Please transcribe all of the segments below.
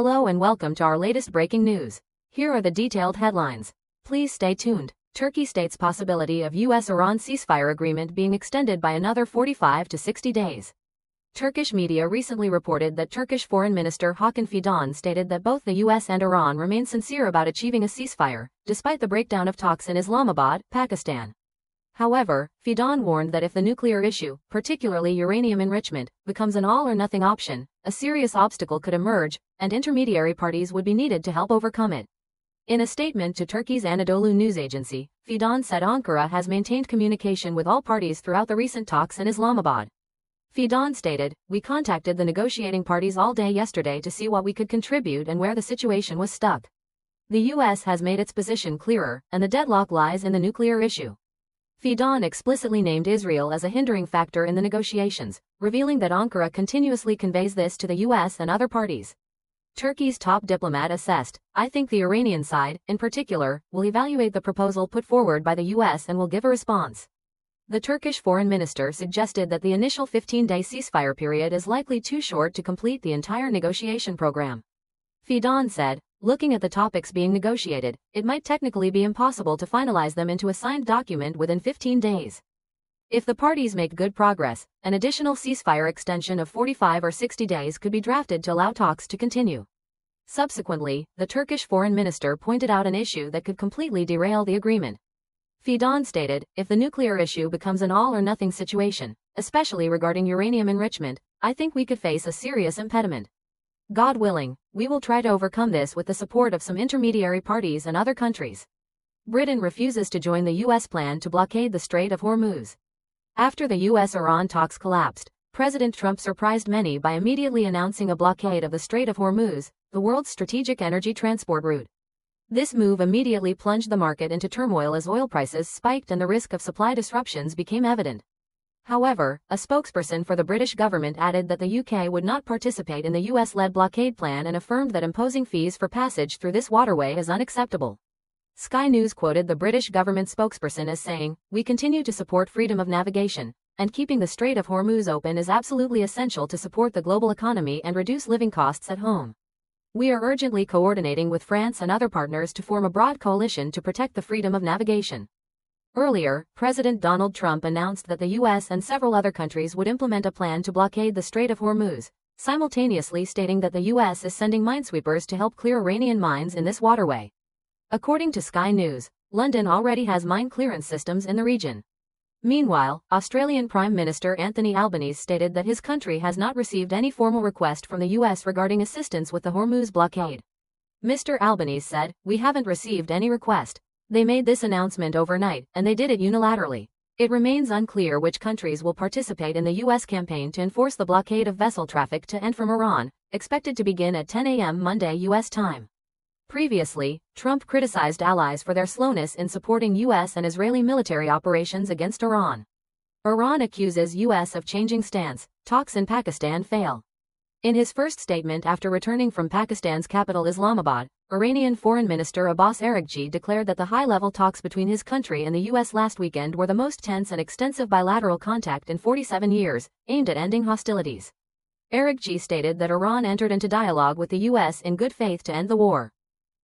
Hello and welcome to our latest breaking news. Here are the detailed headlines. Please stay tuned. Turkey states possibility of US-Iran ceasefire agreement being extended by another 45 to 60 days. Turkish media recently reported that Turkish Foreign Minister Hakan Fidan stated that both the US and Iran remain sincere about achieving a ceasefire, despite the breakdown of talks in Islamabad, Pakistan. However, Fidan warned that if the nuclear issue, particularly uranium enrichment, becomes an all-or-nothing option, a serious obstacle could emerge, and intermediary parties would be needed to help overcome it. In a statement to Turkey's Anadolu news agency, Fidan said Ankara has maintained communication with all parties throughout the recent talks in Islamabad. Fidan stated, "We contacted the negotiating parties all day yesterday to see what we could contribute and where the situation was stuck. The US has made its position clearer, and the deadlock lies in the nuclear issue." Fidan explicitly named Israel as a hindering factor in the negotiations, revealing that Ankara continuously conveys this to the US and other parties. Turkey's top diplomat assessed, "I think the Iranian side, in particular, will evaluate the proposal put forward by the US and will give a response." The Turkish foreign minister suggested that the initial 15-day ceasefire period is likely too short to complete the entire negotiation program. Fidan said, "Looking at the topics being negotiated, it might technically be impossible to finalize them into a signed document within 15 days. If the parties make good progress, an additional ceasefire extension of 45 or 60 days could be drafted to allow talks to continue." Subsequently, the Turkish foreign minister pointed out an issue that could completely derail the agreement. Fidan stated, "If the nuclear issue becomes an all-or-nothing situation, especially regarding uranium enrichment, I think we could face a serious impediment. God willing, we will try to overcome this with the support of some intermediary parties and other countries." Britain refuses to join the US plan to blockade the Strait of Hormuz. After the US-Iran talks collapsed, President Trump surprised many by immediately announcing a blockade of the Strait of Hormuz, the world's strategic energy transport route. This move immediately plunged the market into turmoil as oil prices spiked and the risk of supply disruptions became evident. However, a spokesperson for the British government added that the UK would not participate in the US-led blockade plan and affirmed that imposing fees for passage through this waterway is unacceptable. Sky News quoted the British government spokesperson as saying, "We continue to support freedom of navigation, and keeping the Strait of Hormuz open is absolutely essential to support the global economy and reduce living costs at home. We are urgently coordinating with France and other partners to form a broad coalition to protect the freedom of navigation." Earlier, President Donald Trump announced that the US and several other countries would implement a plan to blockade the Strait of Hormuz, simultaneously stating that the US is sending minesweepers to help clear Iranian mines in this waterway. According to Sky News, London already has mine clearance systems in the region. Meanwhile, Australian Prime Minister Anthony Albanese stated that his country has not received any formal request from the US regarding assistance with the Hormuz blockade. Mr. Albanese said, "We haven't received any request. They made this announcement overnight, and they did it unilaterally. It remains unclear which countries will participate in the US campaign to enforce the blockade of vessel traffic to and from Iran, expected to begin at 10 a.m. Monday US time." Previously, Trump criticized allies for their slowness in supporting US and Israeli military operations against Iran. Iran accuses US of changing stance, talks in Pakistan fail. In his first statement after returning from Pakistan's capital Islamabad, Iranian Foreign Minister Abbas Araghchi declared that the high-level talks between his country and the US last weekend were the most tense and extensive bilateral contact in 47 years, aimed at ending hostilities. Araghchi stated that Iran entered into dialogue with the US in good faith to end the war.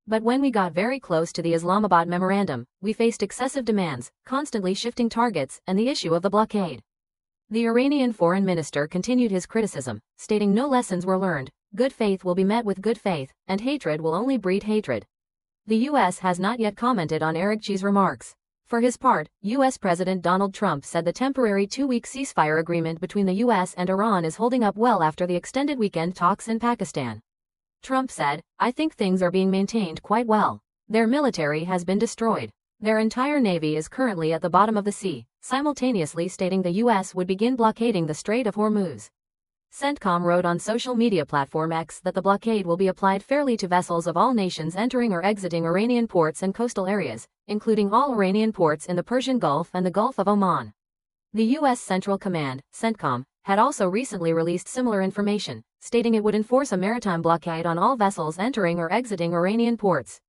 "But when we got very close to the Islamabad memorandum, we faced excessive demands, constantly shifting targets, and the issue of the blockade." The Iranian foreign minister continued his criticism, stating no lessons were learned, good faith will be met with good faith, and hatred will only breed hatred. The US has not yet commented on Araghchi's remarks. For his part, US President Donald Trump said the temporary 2-week ceasefire agreement between the US and Iran is holding up well after the extended weekend talks in Pakistan. Trump said, "I think things are being maintained quite well. Their military has been destroyed. Their entire navy is currently at the bottom of the sea," simultaneously stating the US would begin blockading the Strait of Hormuz. CENTCOM wrote on social media platform X that the blockade will be applied fairly to vessels of all nations entering or exiting Iranian ports and coastal areas, including all Iranian ports in the Persian Gulf and the Gulf of Oman. The US Central Command, CENTCOM, had also recently released similar information, stating it would enforce a maritime blockade on all vessels entering or exiting Iranian ports.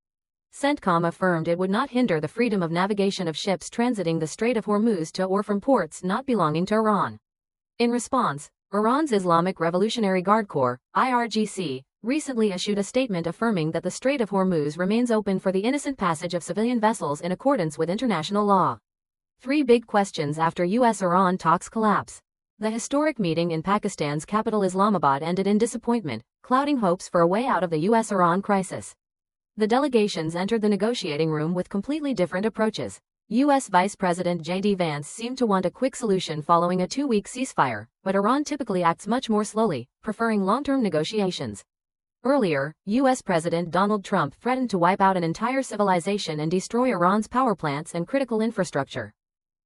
CENTCOM affirmed it would not hinder the freedom of navigation of ships transiting the Strait of Hormuz to or from ports not belonging to Iran. In response, Iran's Islamic Revolutionary Guard Corps, IRGC, recently issued a statement affirming that the Strait of Hormuz remains open for the innocent passage of civilian vessels in accordance with international law. 3 big questions after US-Iran talks collapse. The historic meeting in Pakistan's capital Islamabad ended in disappointment, clouding hopes for a way out of the US-Iran crisis. The delegations entered the negotiating room with completely different approaches. U.S. Vice President J.D. Vance seemed to want a quick solution following a 2-week ceasefire, but Iran typically acts much more slowly, preferring long-term negotiations. Earlier, U.S. President Donald Trump threatened to wipe out an entire civilization and destroy Iran's power plants and critical infrastructure.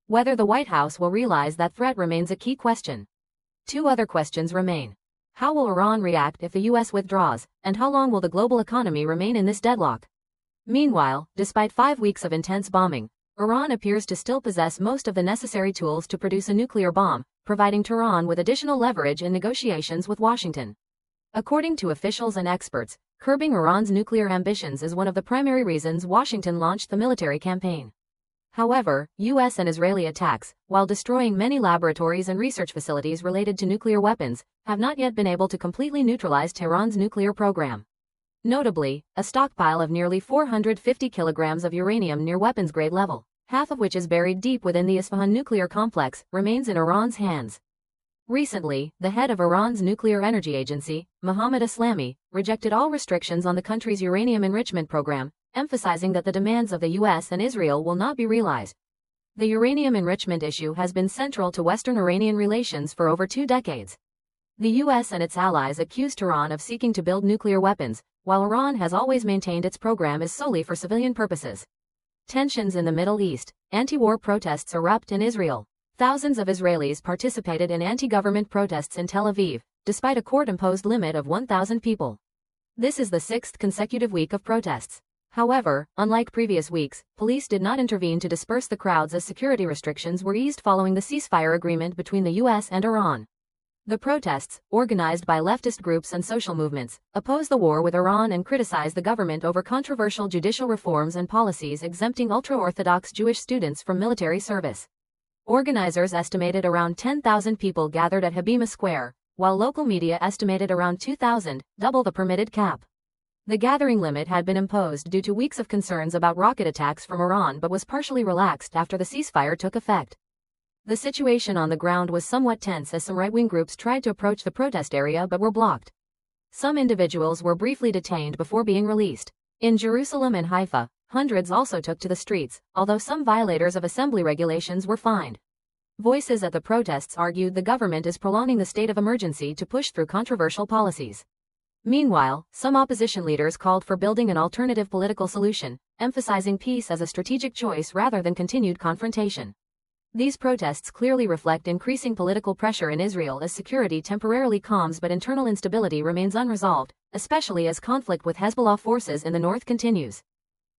Whether the White House will realize that threat remains a key question. 2 other questions remain. How will Iran react if the U.S. withdraws, and how long will the global economy remain in this deadlock? Meanwhile, despite 5 weeks of intense bombing, Iran appears to still possess most of the necessary tools to produce a nuclear bomb, providing Tehran with additional leverage in negotiations with Washington. According to officials and experts, curbing Iran's nuclear ambitions is one of the primary reasons Washington launched the military campaign. However, U.S. and Israeli attacks, while destroying many laboratories and research facilities related to nuclear weapons, have not yet been able to completely neutralize Tehran's nuclear program. Notably, a stockpile of nearly 450 kilograms of uranium near weapons-grade level, half of which is buried deep within the Isfahan nuclear complex, remains in Iran's hands. Recently, the head of Iran's nuclear energy agency, Mohammad Eslami, rejected all restrictions on the country's uranium enrichment program, emphasizing that the demands of the U.S. and Israel will not be realized. The uranium enrichment issue has been central to Western-Iranian relations for over 2 decades. The U.S. and its allies accuse Tehran of seeking to build nuclear weapons, while Iran has always maintained its program is solely for civilian purposes. Tensions in the Middle East. Anti-war protests erupt in Israel. Thousands of Israelis participated in anti-government protests in Tel Aviv, despite a court-imposed limit of 1,000 people. This is the 6th consecutive week of protests. However, unlike previous weeks, police did not intervene to disperse the crowds as security restrictions were eased following the ceasefire agreement between the U.S. and Iran. The protests, organized by leftist groups and social movements, oppose the war with Iran and criticize the government over controversial judicial reforms and policies exempting ultra-Orthodox Jewish students from military service. Organizers estimated around 10,000 people gathered at Habima Square, while local media estimated around 2,000, double the permitted cap. The gathering limit had been imposed due to weeks of concerns about rocket attacks from Iran but was partially relaxed after the ceasefire took effect. The situation on the ground was somewhat tense as some right-wing groups tried to approach the protest area but were blocked. Some individuals were briefly detained before being released. In Jerusalem and Haifa, hundreds also took to the streets, although some violators of assembly regulations were fined. Voices at the protests argued the government is prolonging the state of emergency to push through controversial policies. Meanwhile, some opposition leaders called for building an alternative political solution, emphasizing peace as a strategic choice rather than continued confrontation. These protests clearly reflect increasing political pressure in Israel as security temporarily calms but internal instability remains unresolved, especially as conflict with Hezbollah forces in the north continues.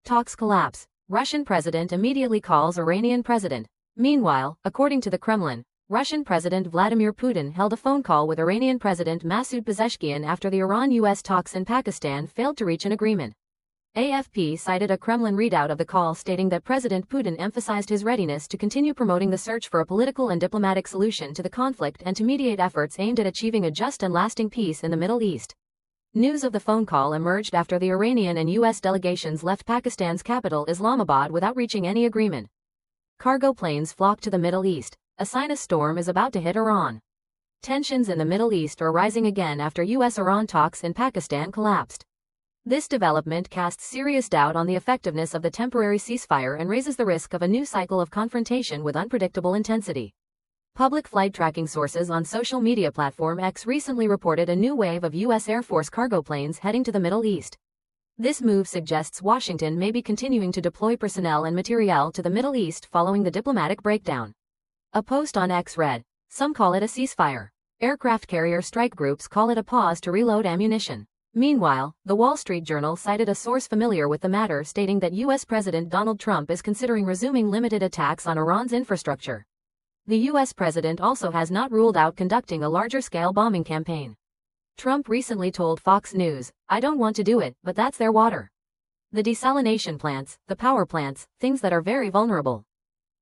Talks collapse. Russian president immediately calls Iranian president. Meanwhile, according to the Kremlin, Russian President Vladimir Putin held a phone call with Iranian President Masoud Pezeshkian after the Iran-US talks in Pakistan failed to reach an agreement. AFP cited a Kremlin readout of the call stating that President Putin emphasized his readiness to continue promoting the search for a political and diplomatic solution to the conflict and to mediate efforts aimed at achieving a just and lasting peace in the Middle East. News of the phone call emerged after the Iranian and U.S. delegations left Pakistan's capital Islamabad without reaching any agreement. Cargo planes flock to the Middle East. A sinus storm is about to hit Iran. Tensions in the Middle East are rising again after U.S.-Iran talks in Pakistan collapsed. This development casts serious doubt on the effectiveness of the temporary ceasefire and raises the risk of a new cycle of confrontation with unpredictable intensity. Public flight tracking sources on social media platform X recently reported a new wave of U.S. Air Force cargo planes heading to the Middle East. This move suggests Washington may be continuing to deploy personnel and materiel to the Middle East following the diplomatic breakdown. A post on X read, "Some call it a ceasefire. Aircraft carrier strike groups call it a pause to reload ammunition." Meanwhile, the Wall Street Journal cited a source familiar with the matter stating that U.S. President Donald Trump is considering resuming limited attacks on Iran's infrastructure. The U.S. president also has not ruled out conducting a larger-scale bombing campaign. Trump recently told Fox News, "I don't want to do it, but that's their water. The desalination plants, the power plants, things that are very vulnerable.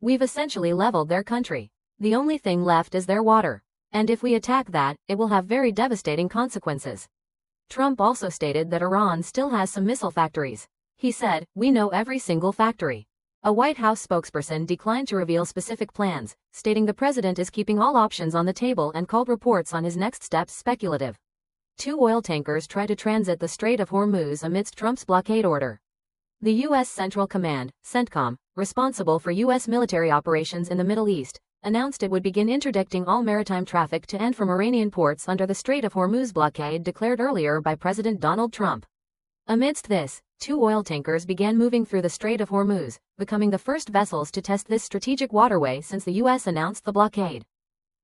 We've essentially leveled their country. The only thing left is their water. And if we attack that, it will have very devastating consequences." Trump also stated that Iran still has some missile factories. He said, "We know every single factory." A White House spokesperson declined to reveal specific plans, stating the president is keeping all options on the table and called reports on his next steps speculative. 2 oil tankers try to transit the Strait of Hormuz amidst Trump's blockade order. The U.S. Central Command, CENTCOM, responsible for U.S. military operations in the Middle East, announced it would begin interdicting all maritime traffic to and from Iranian ports under the Strait of Hormuz blockade declared earlier by President Donald Trump. Amidst this, 2 oil tankers began moving through the Strait of Hormuz, becoming the first vessels to test this strategic waterway since the U.S. announced the blockade.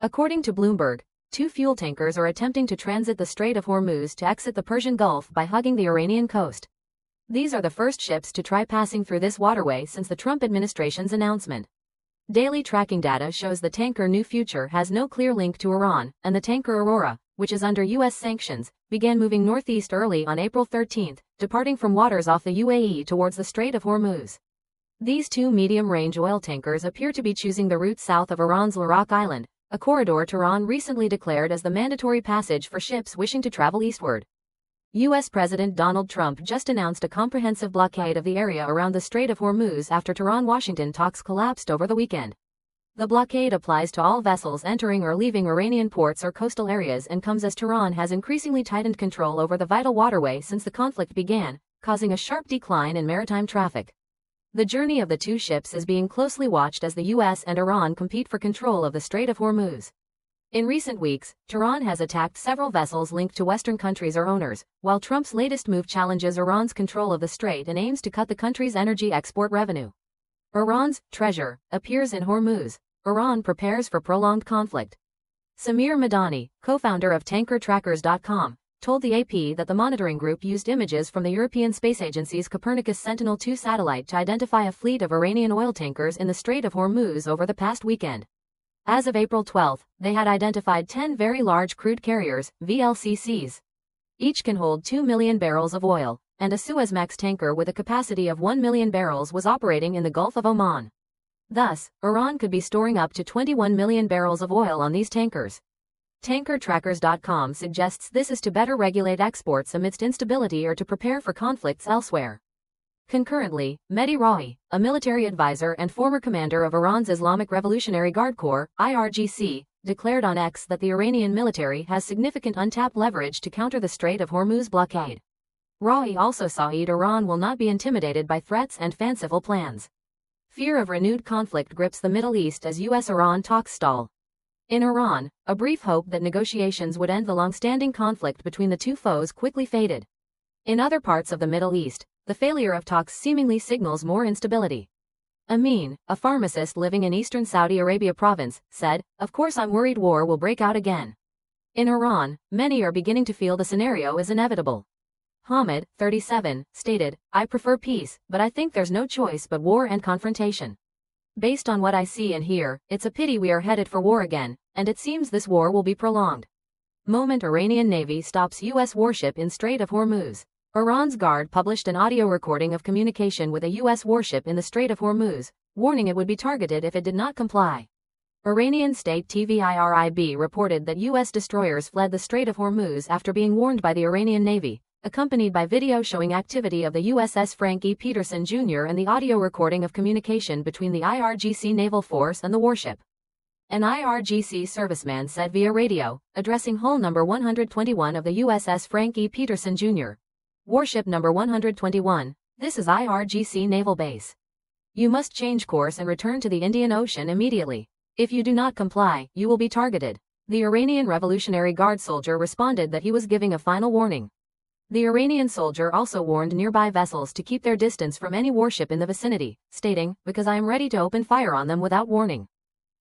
According to Bloomberg, 2 fuel tankers are attempting to transit the Strait of Hormuz to exit the Persian Gulf by hugging the Iranian coast. These are the first ships to try passing through this waterway since the Trump administration's announcement. Daily tracking data shows the tanker New Future has no clear link to Iran, and the tanker Aurora, which is under U.S. sanctions, began moving northeast early on April 13, departing from waters off the UAE towards the Strait of Hormuz. These 2 medium-range oil tankers appear to be choosing the route south of Iran's Larak Island, a corridor Tehran recently declared as the mandatory passage for ships wishing to travel eastward. U.S. President Donald Trump just announced a comprehensive blockade of the area around the Strait of Hormuz after Tehran-Washington talks collapsed over the weekend. The blockade applies to all vessels entering or leaving Iranian ports or coastal areas and comes as Tehran has increasingly tightened control over the vital waterway since the conflict began, causing a sharp decline in maritime traffic. The journey of the 2 ships is being closely watched as the U.S. and Iran compete for control of the Strait of Hormuz. In recent weeks, Tehran has attacked several vessels linked to Western countries or owners, while Trump's latest move challenges Iran's control of the strait and aims to cut the country's energy export revenue. Iran's treasure appears in Hormuz. Iran prepares for prolonged conflict. Samir Madani, co-founder of TankerTrackers.com, told the AP that the monitoring group used images from the European Space Agency's Copernicus Sentinel-2 satellite to identify a fleet of Iranian oil tankers in the Strait of Hormuz over the past weekend. As of April 12, they had identified 10 very large crude carriers, VLCCs. Each can hold 2 million barrels of oil, and a Suezmax tanker with a capacity of 1 million barrels was operating in the Gulf of Oman. Thus, Iran could be storing up to 21 million barrels of oil on these tankers. TankerTrackers.com suggests this is to better regulate exports amidst instability or to prepare for conflicts elsewhere. Concurrently, Mehdi Rawi, a military advisor and former commander of Iran's Islamic Revolutionary Guard Corps, IRGC, declared on X that the Iranian military has significant untapped leverage to counter the Strait of Hormuz blockade. Rawi also said Iran will not be intimidated by threats and fanciful plans. Fear of renewed conflict grips the Middle East as U.S.-Iran talks stall. In Iran, a brief hope that negotiations would end the long-standing conflict between the 2 foes quickly faded. In other parts of the Middle East, the failure of talks seemingly signals more instability. Amin, a pharmacist living in eastern Saudi Arabia province, said, "Of course I'm worried war will break out again." In Iran, many are beginning to feel the scenario is inevitable. Hamid, 37, stated, "I prefer peace, but I think there's no choice but war and confrontation. Based on what I see and hear, it's a pity we are headed for war again, and it seems this war will be prolonged." Moment Iranian Navy stops U.S. warship in Strait of Hormuz. Iran's Guard published an audio recording of communication with a U.S. warship in the Strait of Hormuz, warning it would be targeted if it did not comply. Iranian state TV IRIB reported that U.S. destroyers fled the Strait of Hormuz after being warned by the Iranian Navy, accompanied by video showing activity of the USS Frank E. Peterson Jr. and the audio recording of communication between the IRGC naval force and the warship. An IRGC serviceman said via radio, addressing hull number 121 of the USS Frank E. Peterson Jr. Warship number 121, "This is IRGC Naval Base. You must change course and return to the Indian Ocean immediately. If you do not comply, you will be targeted." The Iranian Revolutionary Guard soldier responded that he was giving a final warning. The Iranian soldier also warned nearby vessels to keep their distance from any warship in the vicinity, stating, "Because I am ready to open fire on them without warning."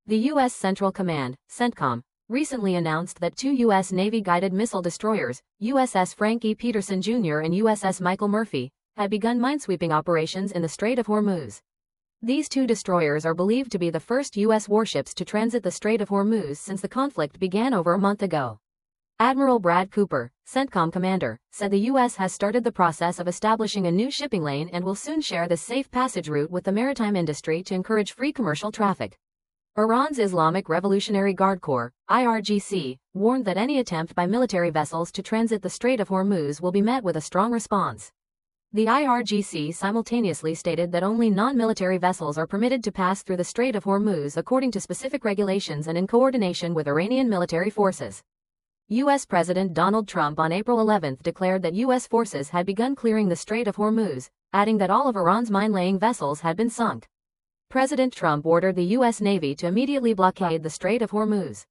The U.S. Central Command, CENTCOM, recently announced that 2 U.S. Navy guided missile destroyers, USS Frank E. Peterson Jr. and USS Michael Murphy, had begun minesweeping operations in the Strait of Hormuz. These 2 destroyers are believed to be the first U.S. warships to transit the Strait of Hormuz since the conflict began over a month ago. Admiral Brad Cooper, CENTCOM commander, said the U.S. has started the process of establishing a new shipping lane and will soon share this safe passage route with the maritime industry to encourage free commercial traffic. Iran's Islamic Revolutionary Guard Corps, IRGC, warned that any attempt by military vessels to transit the Strait of Hormuz will be met with a strong response. The IRGC simultaneously stated that only non-military vessels are permitted to pass through the Strait of Hormuz according to specific regulations and in coordination with Iranian military forces. U.S. President Donald Trump on April 11 declared that U.S. forces had begun clearing the Strait of Hormuz, adding that all of Iran's mine-laying vessels had been sunk. President Trump ordered the U.S. Navy to immediately blockade the Strait of Hormuz.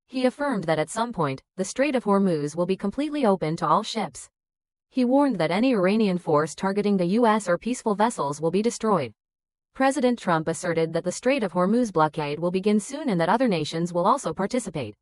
He affirmed that at some point, the Strait of Hormuz will be completely open to all ships. He warned that any Iranian force targeting the U.S. or peaceful vessels will be destroyed. President Trump asserted that the Strait of Hormuz blockade will begin soon and that other nations will also participate.